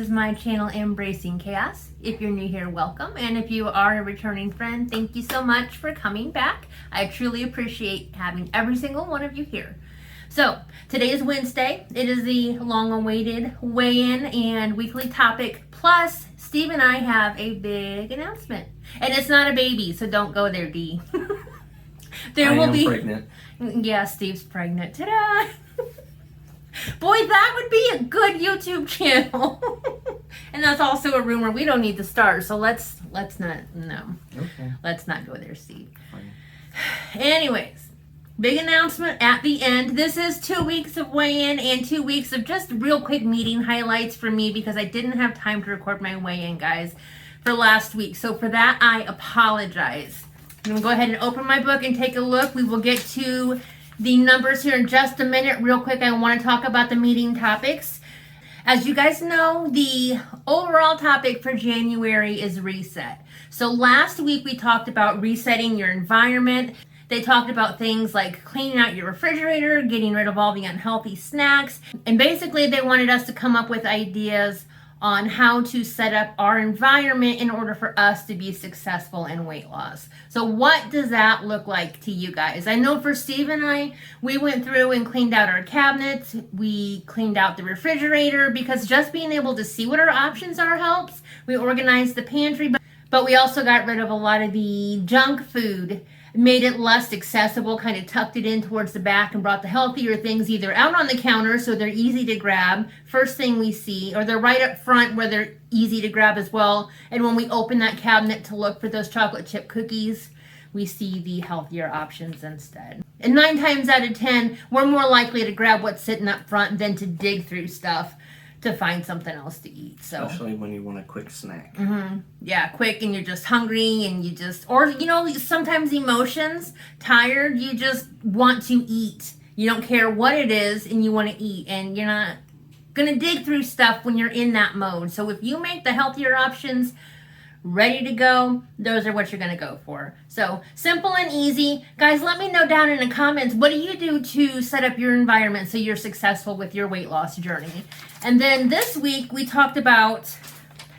is my channel, Embracing Chaos. If you're new here, welcome. And if you are a returning friend, thank you so much for coming back. I truly appreciate having every single one of you here. So, today is Wednesday. It is the long-awaited weigh-in and weekly topic. Plus, Steve and I have a big announcement. And it's not a baby, so don't go there, Dee. I am pregnant. Yeah, Steve's pregnant. Ta-da! Boy, that would be a good YouTube channel. And that's also a rumor we don't need to start. So let's not, no. Okay. Let's not go there, Steve. Fine. Anyways, big announcement at the end. This is 2 weeks of weigh-in and 2 weeks of just real quick meeting highlights for me because I didn't have time to record my weigh-in, guys, for last week. So for that, I apologize. I'm going to go ahead and open my book and take a look. We will get to the numbers here in just a minute. Real quick, I want to talk about the meeting topics. As you guys know, the overall topic for January is reset. So last week we talked about resetting your environment. They talked about things like cleaning out your refrigerator, getting rid of all the unhealthy snacks, and basically they wanted us to come up with ideas on how to set up our environment in order for us to be successful in weight loss. So what does that look like to you guys? I know for Steve and I, we went through and cleaned out our cabinets. We cleaned out the refrigerator because just being able to see what our options are helps. We organized the pantry, but we also got rid of a lot of the junk food, made it less accessible, kind of tucked it in towards the back and brought the healthier things either out on the counter so they're easy to grab, first thing we see, or they're right up front where they're easy to grab as well. And when we open that cabinet to look for those chocolate chip cookies, we see the healthier options instead. And 9 times out of 10, we're more likely to grab what's sitting up front than to dig through stuff to find something else to eat. So especially when you want a quick snack. Mm-hmm. Yeah, quick, and you're just hungry, and you just, or you know, sometimes emotions, tired, you just want to eat. You don't care what it is, and you want to eat, and you're not gonna dig through stuff when you're in that mode. So if you make the healthier options ready to go, those are what you're gonna go for. So simple and easy. Guys, let me know down in the comments, what do you do to set up your environment so you're successful with your weight loss journey? And then this week we talked about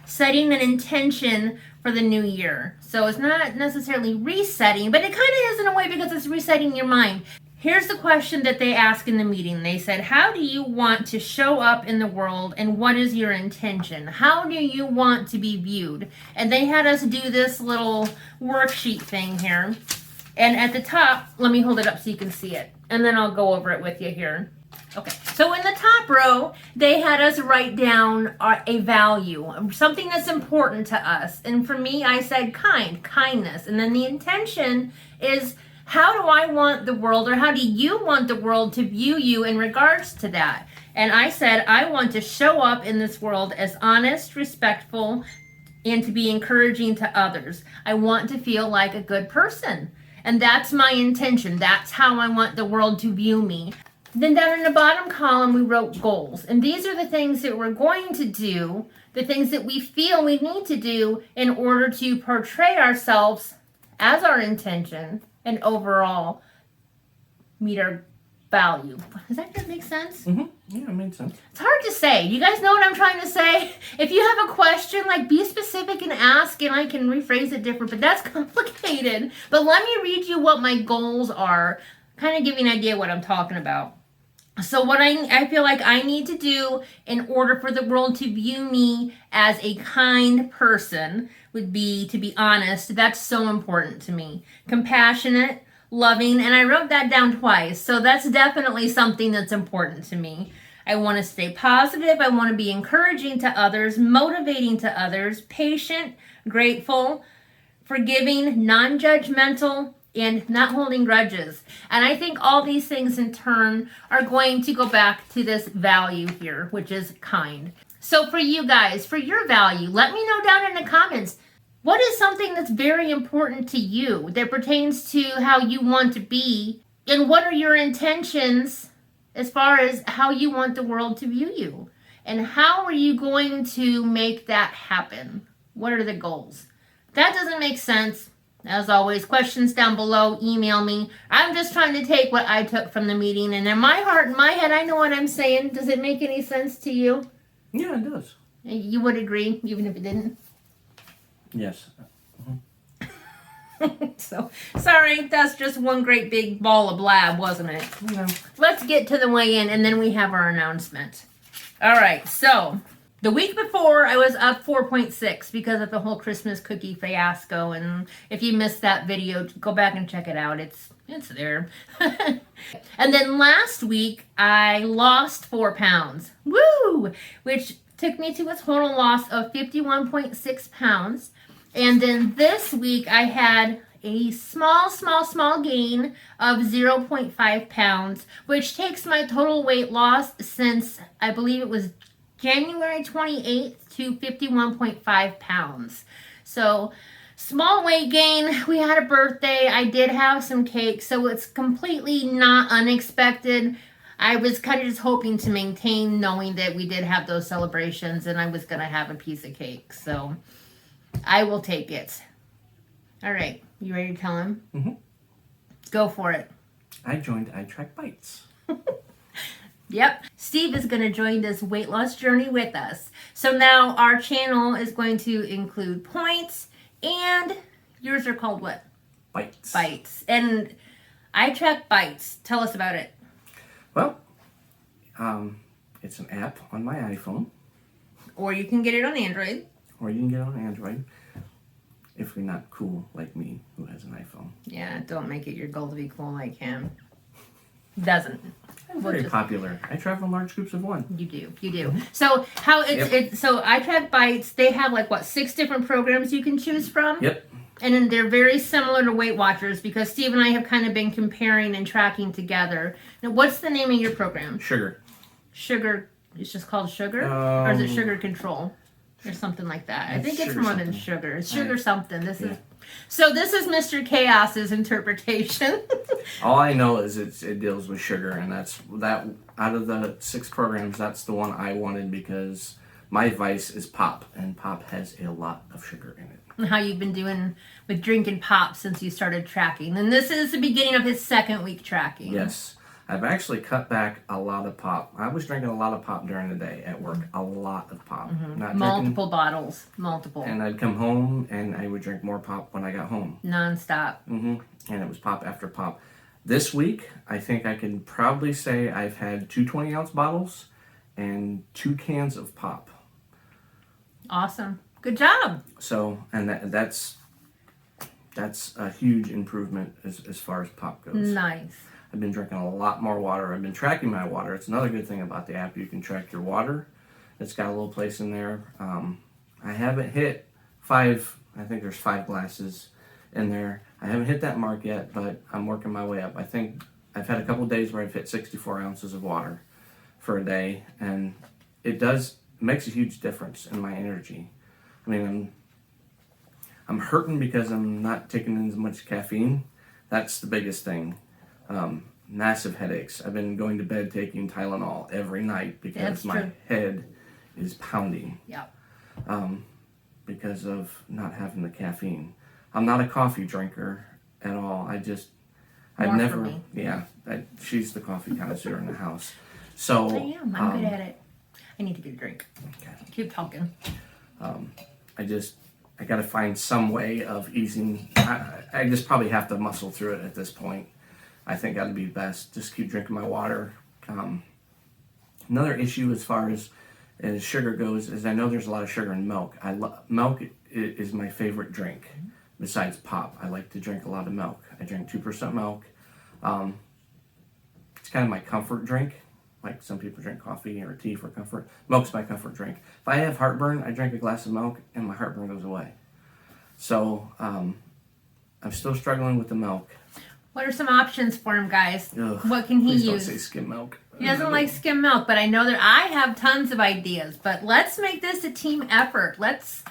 setting an intention for the new year. So it's not necessarily resetting, but it kind of is in a way because it's resetting your mind. Here's the question that they asked in the meeting. They said, how do you want to show up in the world and what is your intention? How do you want to be viewed? And they had us do this little worksheet thing here. And at the top, let me hold it up so you can see it. And then I'll go over it with you here. Okay, so in the top row, they had us write down a value, something that's important to us. And for me, I said kindness. And then the intention is, how do I want the world, or how do you want the world to view you in regards to that? And I said, I want to show up in this world as honest, respectful, and to be encouraging to others. I want to feel like a good person. And that's my intention. That's how I want the world to view me. Then down in the bottom column, we wrote goals. And these are the things that we're going to do, the things that we feel we need to do in order to portray ourselves as our intention and overall meet our value. Does that make sense? Mm-hmm. Yeah, it makes sense. It's hard to say. You guys know what I'm trying to say? If you have a question, like, be specific and ask, and I can rephrase it different, but that's complicated. But let me read you what my goals are, kind of give you an idea what I'm talking about. So what I feel like I need to do in order for the world to view me as a kind person would be to be honest. That's so important to me. Compassionate, loving, and I wrote that down twice. So that's definitely something that's important to me. I want to stay positive. I want to be encouraging to others, motivating to others, patient, grateful, forgiving, non-judgmental, and not holding grudges. And I think all these things in turn are going to go back to this value here, which is kind. So for you guys, for your value, let me know down in the comments, what is something that's very important to you that pertains to how you want to be? And what are your intentions as far as how you want the world to view you? And how are you going to make that happen? What are the goals? If that doesn't make sense, as always, questions down below, email me. I'm just trying to take what I took from the meeting, and in my heart and my head, I know what I'm saying. Does it make any sense to you? Yeah, it does. You would agree, even if it didn't? Yes. So, sorry, that's just one great big ball of blab, wasn't it? Yeah. Let's get to the weigh-in, and then we have our announcement. All right, so the week before, I was up 4.6 because of the whole Christmas cookie fiasco, and if you missed that video, go back and check it out. It's there. And then last week, I lost 4 pounds. Woo! Which took me to a total loss of 51.6 pounds. And then this week, I had a small gain of 0.5 pounds, which takes my total weight loss since, I believe it was January 28th to 51.5 pounds. So, small weight gain. We had a birthday. I did have some cake, so it's completely not unexpected. I was kind of just hoping to maintain, knowing that we did have those celebrations and I was going to have a piece of cake. So, I will take it. All right. You ready to tell him? Mm-hmm. Go for it. I joined iTrack Bites. Yep. Steve is going to join this weight loss journey with us. So now our channel is going to include points, and yours are called what? Bites. Bites. And iTrack Bites. Tell us about it. Well, it's an app on my iPhone. Or you can get it on Android. Or you can get it on Android. If you're not cool like me, who has an iPhone. Yeah, don't make it your goal to be cool like him. Doesn't. I'm very popular. I travel in large groups of one. You do. Mm-hmm. So how so iTrack Bites, they have like what, 6 different programs you can choose from? Yep. And then they're very similar to Weight Watchers because Steve and I have kind of been comparing and tracking together. Now, what's the name of your program? Sugar. Sugar. It's just called Sugar? Or is it Sugar Control? Or something like that. I think it's more than sugar. It's sugar something. This is Mr. Chaos's interpretation. All I know is it deals with sugar, and that's that. Out of the 6 programs, that's the one I wanted because my vice is pop, and pop has a lot of sugar in it. And how you've been doing with drinking pop since you started tracking. And this is the beginning of his 2nd week tracking. Yes. I've actually cut back a lot of pop. I was drinking a lot of pop during the day at work. A lot of pop. Mm-hmm. Multiple bottles. Multiple. And I'd come home and I would drink more pop when I got home. Non-stop. Mm-hmm. And it was pop after pop. This week, I think I can proudly say I've had 2 20-ounce bottles and 2 cans of pop. Awesome. Good job. So, and that's a huge improvement as far as pop goes. Nice. I've been drinking a lot more water. I've been tracking my water. It's another good thing about the app. You can track your water. It's got a little place in there. I haven't hit 5. I think there's 5 glasses in there. I haven't hit that mark yet, but I'm working my way up. I think I've had a couple days where I've hit 64 ounces of water for a day, and it makes a huge difference in my energy. I mean, I'm hurting because I'm not taking in as much caffeine. That's the biggest thing. Massive headaches. I've been going to bed taking Tylenol every night because my head is pounding. Yep. Because of not having the caffeine. I'm not a coffee drinker at all. I've never. Yeah, she's the coffee connoisseur in the house. So I am. I'm good at it. I need to get a drink. Okay. Keep talking. I got to find some way of easing. I just probably have to muscle through it at this point. I think that'd be best. Just keep drinking my water. Another issue as far as sugar goes is I know there's a lot of sugar in milk. Milk is my favorite drink besides pop. I like to drink a lot of milk. I drink 2% milk. It's kind of my comfort drink. Like some people drink coffee or tea for comfort. Milk's my comfort drink. If I have heartburn, I drink a glass of milk and my heartburn goes away. So I'm still struggling with the milk. What are some options for him, guys? Ugh, what can he please use? Don't say skim milk. He doesn't like skim milk, but I know that I have tons of ideas. But let's make this a team effort. Let's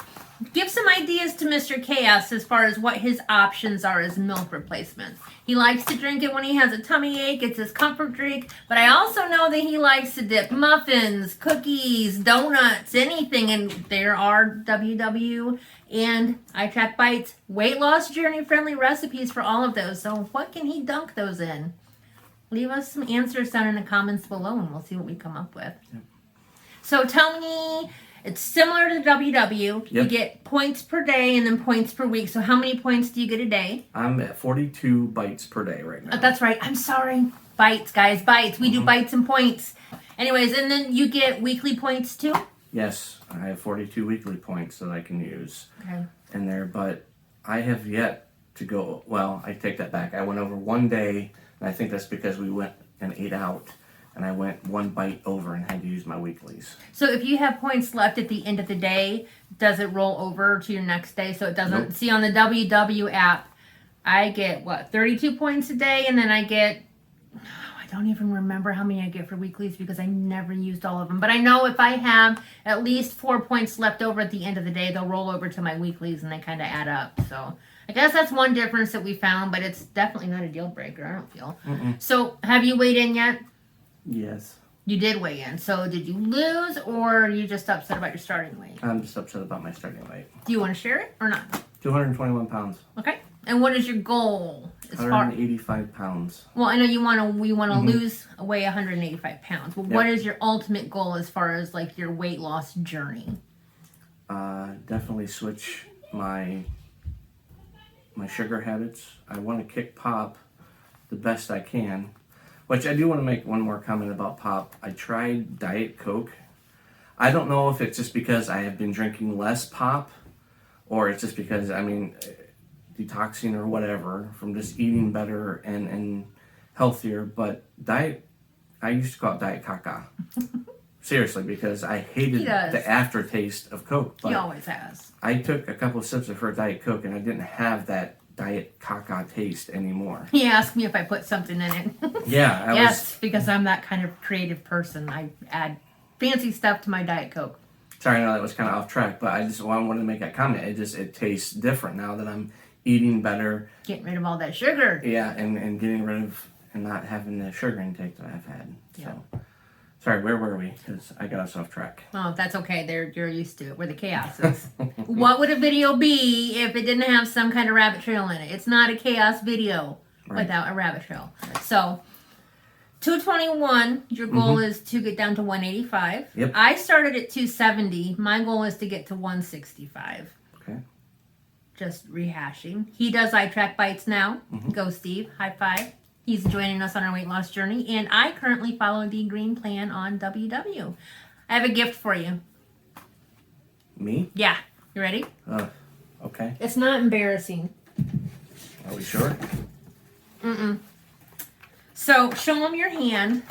give some ideas to Mr. Chaos as far as what his options are as milk replacements. He likes to drink it when he has a tummy ache. It's his comfort drink. But I also know that he likes to dip muffins, cookies, donuts, anything. And there are WW and iTrack Bites weight loss journey friendly recipes for all of those. So what can he dunk those in? Leave us some answers down in the comments below and we'll see what we come up with. Yep. So tell me, It's similar to the WW. You Yep. get points per day and then points per week. So how many points do you get a day? I'm at 42 bites per day right now. That's right. I'm sorry. Bites, guys. Bites. We do bites and points. Anyways, and then you get weekly points too? Yes, I have 42 weekly points that I can use Okay. in there, but I have yet to go. Well, I take that back. I went over one day, and I think that's because we went and ate out, and I went one bite over and had to use my weeklies. So if you have points left at the end of the day, does it roll over to your next day? So it doesn't. Nope. See, on the WW app, I get 32 points a day, and then I get, I don't even remember how many I get for weeklies because I never used all of them. But I know if I have at least 4 points left over at the end of the day, they'll roll over to my weeklies and they kind of add up. So I guess that's one difference that we found, but it's definitely not a deal breaker, I don't feel. So have you weighed in yet? Yes. You did weigh in. So did you lose, or are you just upset about your starting weight? I'm just upset about my starting weight. Do you want to share it or not? 221 pounds. Okay. And what is your goal as far? 185 pounds. Well, I know you want to lose, weigh 185 pounds. But what is your ultimate goal as far as like your weight loss journey? Definitely switch my sugar habits. I want to kick pop the best I can. Which I do want to make one more comment about pop. I tried Diet Coke. I don't know if it's just because I have been drinking less pop, or it's just because, detoxing or whatever from just eating better and healthier. But I used to call it Diet Caca. Seriously, because I hated the aftertaste of Coke. But He always has. I took a couple of sips of her Diet Coke and I didn't have that Diet Caca taste anymore. He asked me if I put something in it. Yeah, Yes, because I'm that kind of creative person. I add fancy stuff to my Diet Coke. Sorry, I know that was kind of off track, but I wanted to make that comment. It tastes different now that I'm eating better. Getting rid of all that sugar. Yeah, and getting rid of and not having the sugar intake that I've had. So, sorry, where were we? Because I got us off track. Oh, that's okay. You're used to it. Where the chaos is. What would a video be if it didn't have some kind of rabbit trail in it? It's not a chaos video without a rabbit trail. So, 221, your goal is to get down to 185. Yep. I started at 270. My goal is to get to 165. Okay. Just rehashing. He does eye track bites now. Go Steve. High five. He's joining us on our weight loss journey. And I currently follow the green plan on WW. I have a gift for you. Me? Yeah. You ready? Okay. It's not embarrassing. Are we sure? So, show him your hand.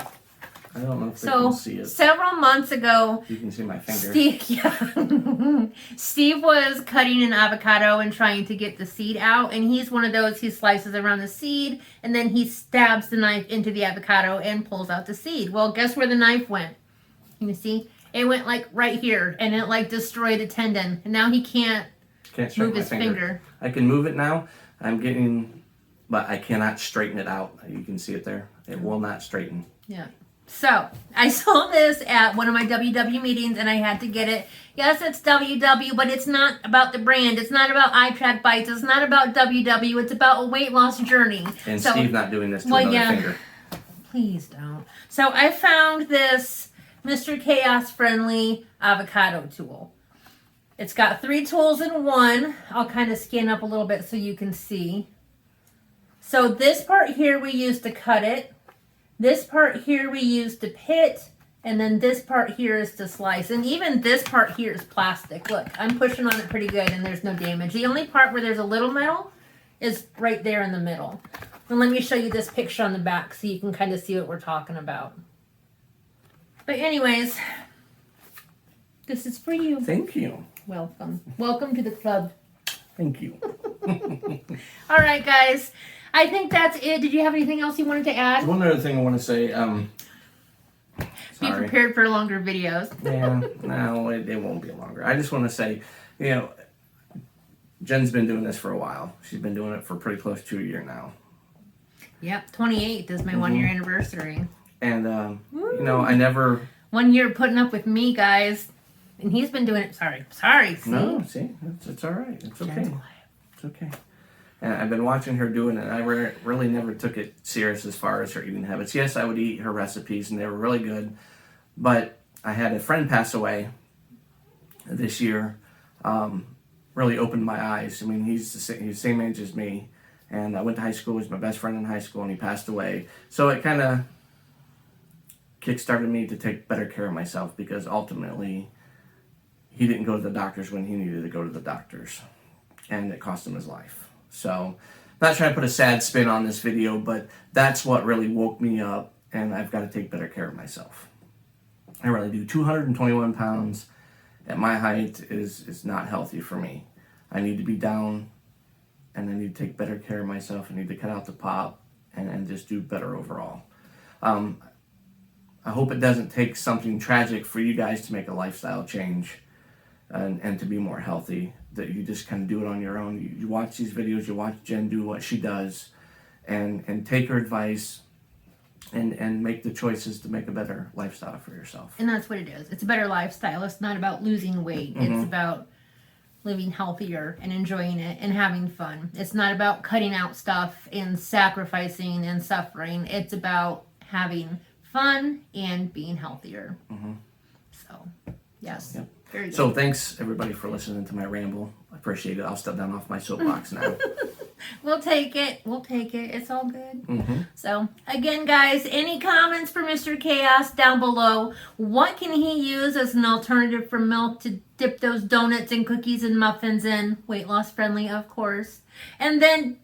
I don't know if they can see it. Several months ago, You can see my finger. Steve was cutting an avocado and trying to get the seed out, and he's one of those, he slices around the seed, and then he stabs the knife into the avocado and pulls out the seed. Well, guess where the knife went? Can you see? It went like right here, and it like destroyed a tendon, and now he can't Can't move straighten my his finger. finger. I can move it now. But I cannot straighten it out. You can see it there. It will not straighten. Yeah. So, I saw this at one of my WW meetings and I had to get it. Yes, it's WW, but it's not about the brand. It's not about eye track bites. It's not about WW. It's about a weight loss journey. And so, Steve not doing this to another finger. Please don't. So, I found this Mr. Chaos friendly avocado tool. It's got 3 tools in one. I'll kind of scan up a little bit so you can see. So this part here we use to cut it. This part here we use to pit. And then this part here is to slice. And even this part here is plastic. Look, I'm pushing on it pretty good and there's no damage. The only part where there's a little metal is right there in the middle. And let me show you this picture on the back so you can kind of see what we're talking about. But anyways, this is for you. Thank you. Welcome. Welcome to the club. Thank you. All right, guys. I think that's it. Did you have anything else you wanted to add? One other thing I want to say. Be prepared for longer videos. Yeah, no, it won't be longer. I just want to say, Jenn's been doing this for a while. She's been doing it for pretty close to a year now. Yep, 28th is my 1 year anniversary. And, I never... 1 year putting up with me, guys. And he's been doing it. Sorry. See? No, see? It's all right. It's okay. It's okay. And I've been watching her doing it. I really never took it serious as far as her eating habits. Yes, I would eat her recipes, and they were really good. But I had a friend pass away this year really opened my eyes. I mean, he's the same age as me, and I went to high school. He was my best friend in high school, and he passed away. So it kind of kickstarted me to take better care of myself, because ultimately he didn't go to the doctors when he needed to go to the doctors, and it cost him his life. So, not trying to put a sad spin on this video, but that's what really woke me up, and I've got to take better care of myself. I really do. 221 pounds at my height is not healthy for me. I need to be down, and I need to take better care of myself. I need to cut out the pop and just do better overall. I hope it doesn't take something tragic for you guys to make a lifestyle change and to be more healthy, that you just kind of do it on your own. You watch these videos, you watch Jenn do what she does, and take her advice and make the choices to make a better lifestyle for yourself. And that's what it is. It's a better lifestyle. It's not about losing weight. Mm-hmm. It's about living healthier and enjoying it and having fun. It's not about cutting out stuff and sacrificing and suffering. It's about having fun and being healthier. Mm-hmm. So, yes. Yep. Very good. So thanks everybody for listening to my ramble. I appreciate it. I'll step down off my soapbox now. We'll take it. We'll take it. It's all good. Mm-hmm. So, again, guys, any comments for Mr. Chaos down below? What can he use as an alternative for milk to dip those donuts and cookies and muffins in? Weight loss friendly, of course. And then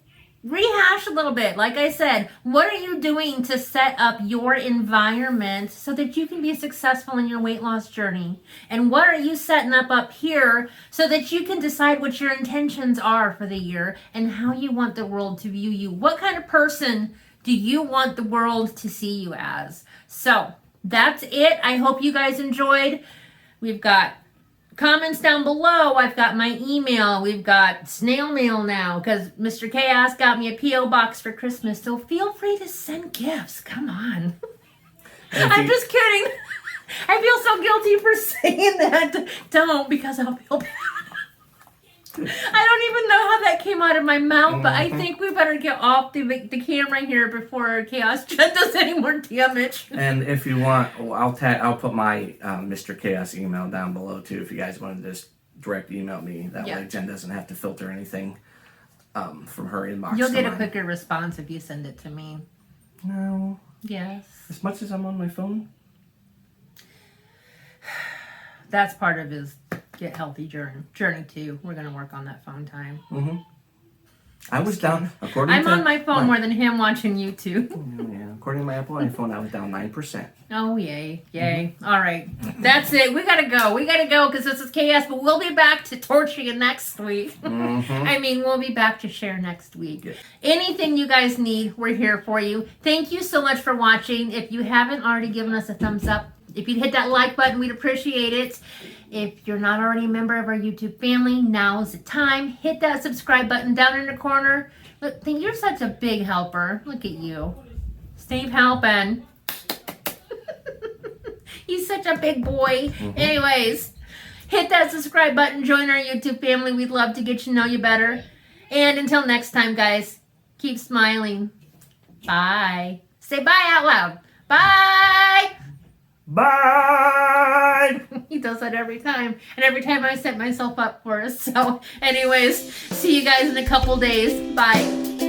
rehash a little bit. Like I said, what are you doing to set up your environment so that you can be successful in your weight loss journey? And what are you setting up here so that you can decide what your intentions are for the year and how you want the world to view you? What kind of person do you want the world to see you as? So that's it. I hope you guys enjoyed. We've got comments down below. I've got my email. We've got snail mail now because Mr. Chaos got me a P.O. box for Christmas. So feel free to send gifts. Come on. I'm just kidding. I feel so guilty for saying that. Don't, because I'll feel bad. I don't even know how that came out of my mouth, but I think we better get off the camera here before Chaos Jenn does any more damage. And if you want, I'll put my Mr. Chaos email down below too. If you guys want to just direct email me, that way Jenn doesn't have to filter anything from her inbox. You'll get a quicker response if you send it to me. No. Yes. As much as I'm on my phone. That's part of his get healthy journey too. We're gonna work on that phone time. Mm-hmm. I was down. I'm on my phone more than him watching YouTube. Yeah, according to my Apple iPhone, I was down 9%. Oh yay! All right, that's it. We gotta go because this is chaos. But we'll be back to torture you next week. I mean, we'll be back to share next week. Yes. Anything you guys need, we're here for you. Thank you so much for watching. If you haven't already given us a thumbs up, if you'd hit that like button, we'd appreciate it. If you're not already a member of our YouTube family, now's the time. Hit that subscribe button down in the corner. Look, you're such a big helper. Look at you. Steve helping. He's such a big boy. Anyways, hit that subscribe button. Join our YouTube family. We'd love to get to know you better. And until next time, guys, keep smiling. Bye. Say bye out loud. Bye. Bye! He does that every time. And every time I set myself up for us. So anyways, see you guys in a couple days. Bye.